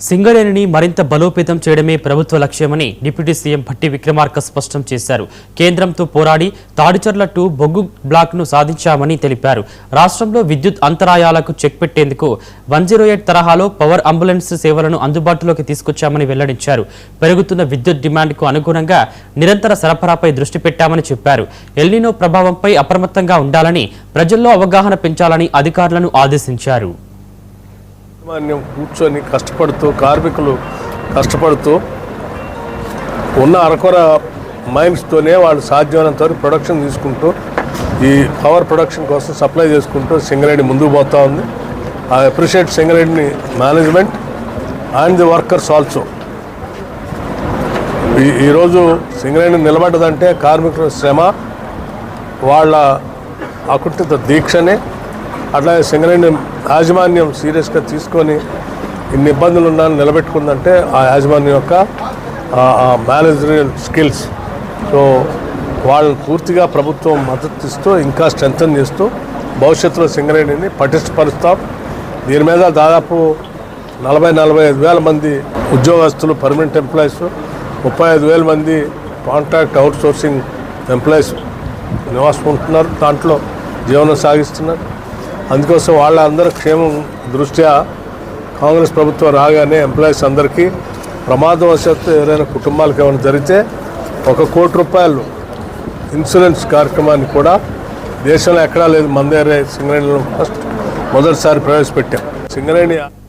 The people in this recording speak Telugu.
సింగరేణిని మరింత బలోపేతం చేయడమే ప్రభుత్వ లక్ష్యమని డిప్యూటీ సీఎం భట్టి విక్రమార్క స్పష్టం చేశారు. కేంద్రంతో పోరాడి తాడిచర్ల 2 బొగ్గు బ్లాక్ను సాధించామని తెలిపారు. రాష్ట్రంలో విద్యుత్ అంతరాయాలకు చెక్ పెట్టేందుకు 108 తరహాలో పవర్ అంబులెన్స్ సేవలను అందుబాటులోకి తీసుకొచ్చామని వెల్లడించారు. పెరుగుతున్న విద్యుత్ డిమాండ్కు అనుగుణంగా నిరంతర సరఫరాపై దృష్టి పెట్టామని చెప్పారు. ఎల్నినో ప్రభావంపై అప్రమత్తంగా ఉండాలని, ప్రజల్లో అవగాహన పెంచాలని అధికారులను ఆదేశించారు. కూర్చొని కష్టపడుతూ కార్మికులు కష్టపడుతూ ఉన్న అరకొర మైన్స్తోనే వాళ్ళు సాధ్యమైనంత వరకు ప్రొడక్షన్ తీసుకుంటూ ఈ పవర్ ప్రొడక్షన్ కోసం సప్లై చేసుకుంటూ సింగరేణి ముందుకు పోతూ ఉంది. I appreciate Singareni management and the workers also. ఈరోజు సింగరేణి నిలబడ్డదంటే కార్మికుల శ్రమ, వాళ్ళ అకుంఠిత దీక్షనే. అట్లాగే సింగరేణి యాజమాన్యం సీరియస్గా తీసుకొని ఇన్ని ఇబ్బందులు ఉన్నాయని నిలబెట్టుకుందంటే ఆ యాజమాన్యం యొక్క మేనేజరియల్ స్కిల్స్. సో వాళ్ళని పూర్తిగా ప్రభుత్వం మద్దతు ఇస్తూ ఇంకా స్ట్రెంథన్ చేస్తూ భవిష్యత్తులో సింగరేణిని పటిష్టపరుస్తాం. దీని మీద దాదాపు 40-45 వేల మంది ఉద్యోగస్తులు, పర్మనెంట్ ఎంప్లాయీస్, 35,000 మంది కాంట్రాక్ట్ అవుట్సోర్సింగ్ ఎంప్లాయీస్ నివాసం ఉంటున్నారు, దాంట్లో జీవనం సాగిస్తున్నారు. అందుకోసం వాళ్ళందరి క్షేమం దృష్ట్యా కాంగ్రెస్ ప్రభుత్వం రాగానే ఎంప్లాయీస్ అందరికీ ప్రమాదవశాత్తు ఎవరైనా కుటుంబాలకు ఏమైనా జరిగితే ₹1 కోటి ఇన్సూరెన్స్ కార్యక్రమాన్ని కూడా దేశంలో ఎక్కడా లేదు, మన దగ్గర సింగరేణిలో ఫస్ట్ మొదటిసారి ప్రవేశపెట్టాం. సింగరేణి